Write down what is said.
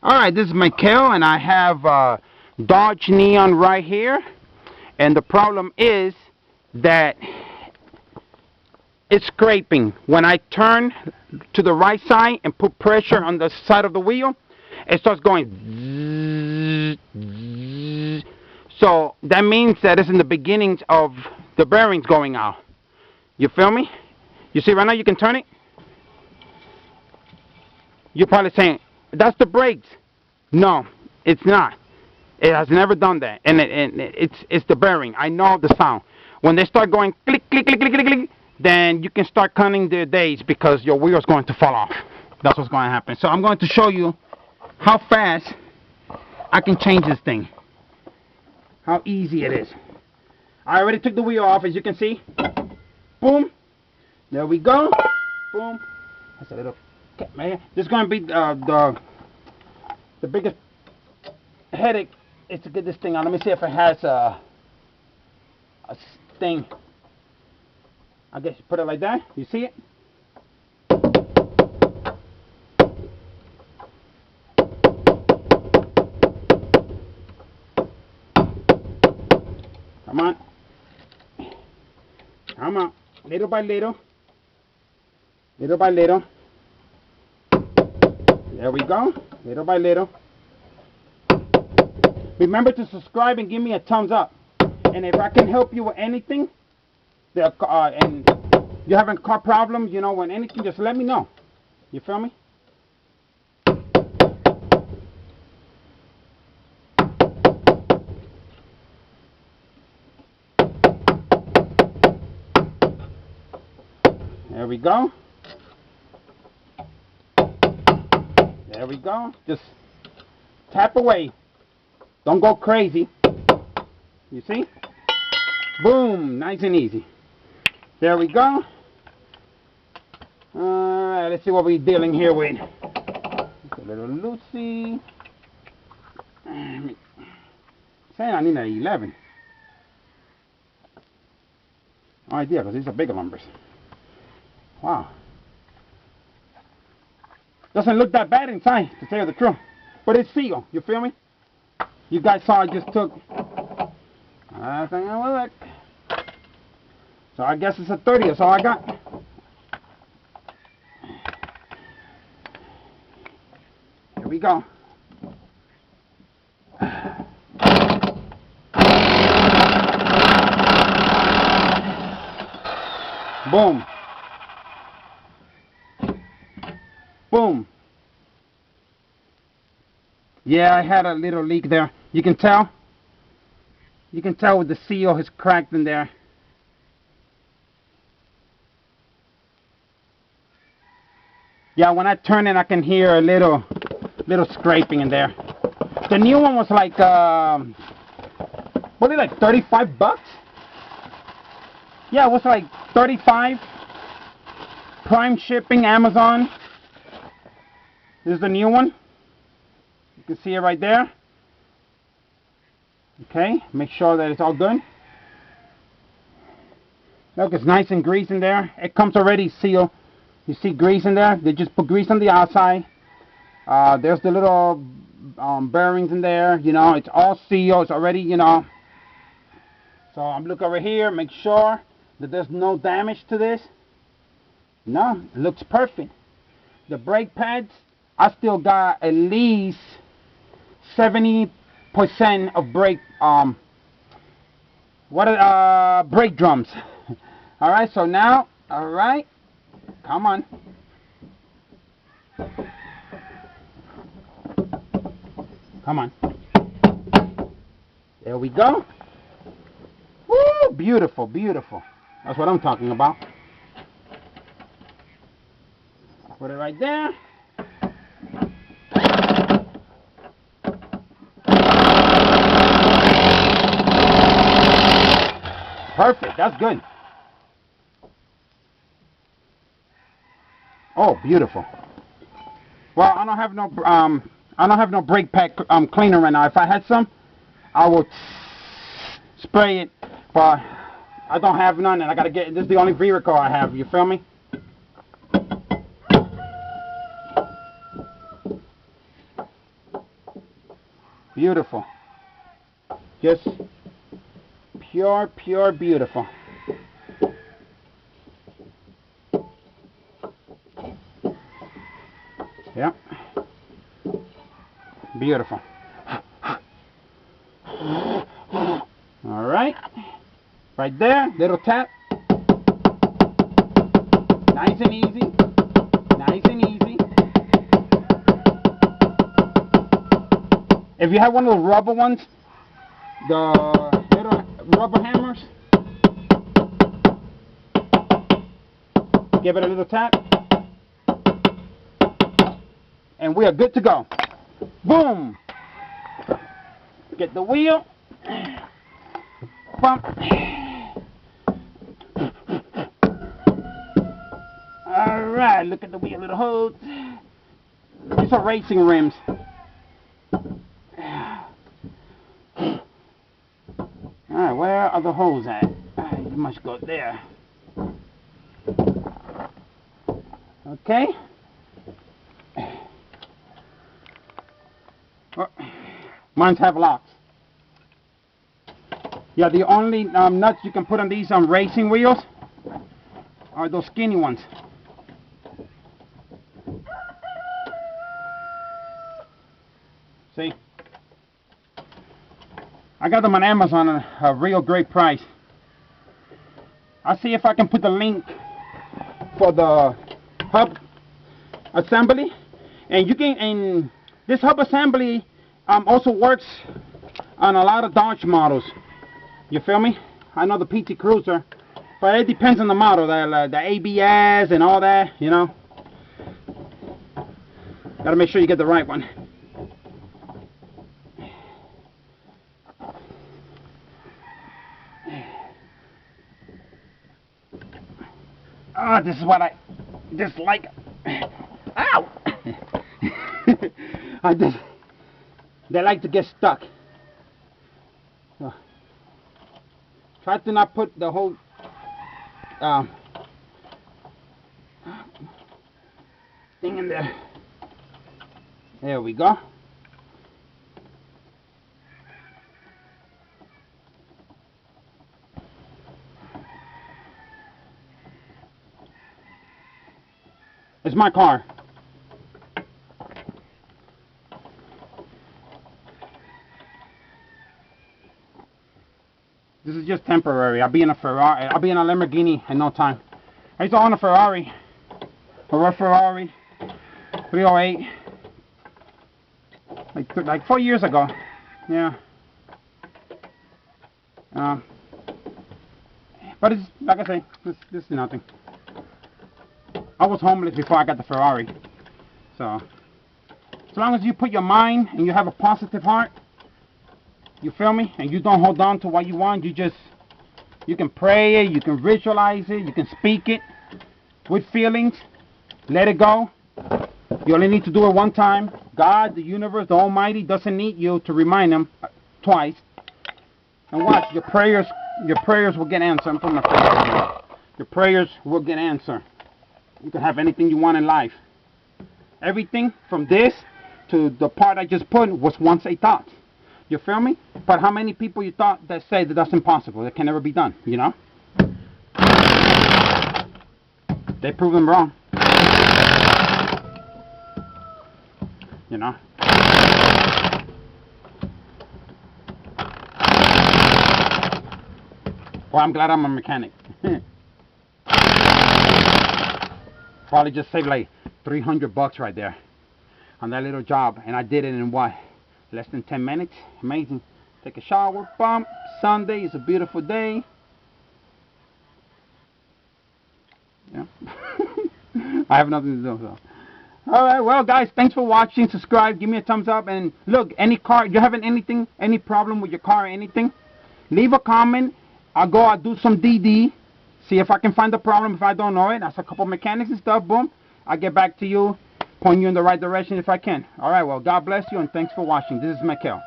Alright, this is Michael, and I have Dodge Neon right here. And the problem is that it's scraping. When I turn to the right side and put pressure on the side of the wheel, it starts going zzz, zzz. So that means that it's in the beginnings of the bearings going out. You feel me? You see right now you can turn it? You're probably saying, that's the brakes. No, it's not. It has never done that. And it's the bearing. I know the sound. When they start going click, click, click, click, click, click, then you can start counting the days because your wheel is going to fall off. That's what's going to happen. So I'm going to show you how fast I can change this thing. How easy it is. I already took the wheel off, as you can see. Boom. There we go. Boom. That's a little... Man, this is going to be the biggest headache is to get this thing on. Let me see if it has a thing. I guess you put it like that. You see it? Come on. Come on. Little by little. Little by little. There we go. Little by little. Remember to subscribe and give me a thumbs up. And if I can help you with anything, and you're having a car problem, you know, when anything, just let me know. You feel me? There we go. There we go. Just tap away. Don't go crazy. You see? Boom. Nice and easy. There we go. Alright, let's see what we're dealing here with. It's a little loosey. Saying I need an 11. No idea, because these are bigger numbers. Wow. Doesn't look that bad inside, to tell you the truth. But it's sealed. You feel me? You guys saw I just took... I think I will look. So I guess it's a 30. That's all I got. Here we go. Boom. Boom. Yeah, I had a little leak there. You can tell. You can tell with the seal has cracked in there. Yeah, when I turn it, I can hear a little scraping in there. The new one was like, what, like 35 bucks? Yeah, it was like 35. Prime shipping, Amazon. This is the new one. You can see it right there. Okay, make sure that it's all good. Look, it's nice and greased in there. It comes already sealed. You see grease in there? They just put grease on the outside. There's the little bearings in there. You know, it's all sealed. It's already, you know. So I'm looking over here, make sure that there's no damage to this. No, it looks perfect. The brake pads, I still got at least 70% of brake brake drums. All right, so now, all right, come on. Come on. There we go. Woo, beautiful, beautiful. That's what I'm talking about. Put it right there. Perfect. That's good. Oh, beautiful. Well, I don't have no brake pad cleaner right now. If I had some, I would spray it, but I don't have none, and I gotta get. This is the only vehicle I have. You feel me? Beautiful. Just pure, pure beautiful. Yeah. Beautiful. All right. Right there, little tap. Nice and easy. Nice and easy. If you have one of those rubber ones, the little rubber hammers, give it a little tap, and we are good to go. Boom! Get the wheel. Bump. Alright, look at the wheel little holes. These are racing rims. Alright, where are the holes at? You must go there. Okay. Oh, mine's have locks. Yeah, the only nuts you can put on these racing wheels are those skinny ones. See? I got them on Amazon at a real great price. I'll see if I can put the link for the hub assembly. And you can, and this hub assembly also works on a lot of Dodge models. You feel me? I know the PT Cruiser, but it depends on the model, the ABS and all that, you know. Gotta make sure you get the right one. Ah, this is what I dislike. Ow! They like to get stuck. Try to not put the whole thing in there. There we go. It's my car. This is just temporary. I'll be in a Ferrari. I'll be in a Lamborghini in no time. I used to own a Ferrari. A red Ferrari 308. Like 4 years ago. Yeah. But it's like I say, this is nothing. I was homeless before I got the Ferrari. So as long as you put your mind and you have a positive heart, you feel me? And you don't hold on to what you want. You can pray it, you can visualize it, you can speak it with feelings. Let it go. You only need to do it one time. God, the universe, the Almighty doesn't need you to remind him twice. And watch, your prayers will get answered. I'm putting my finger here. Your prayers will get answered. You can have anything you want in life. Everything from this to the part I just put was once a thought. You feel me? But how many people you thought that say that that's impossible, that can never be done, you know? They prove them wrong. You know? Well, I'm glad I'm a mechanic. Probably just saved like $300 right there on that little job, and I did it in what? Less than 10 minutes. Amazing. Take a shower, bump. Sunday is a beautiful day. Yeah. I have nothing to do, so. Alright, well guys, thanks for watching. Subscribe, give me a thumbs up, and look, any car, you having anything, any problem with your car or anything, leave a comment. I'll do some DD, see if I can find the problem. If I don't know it, that's a couple mechanics and stuff, boom, I'll get back to you, point you in the right direction if I can. Alright, well, God bless you, and thanks for watching. This is Michael.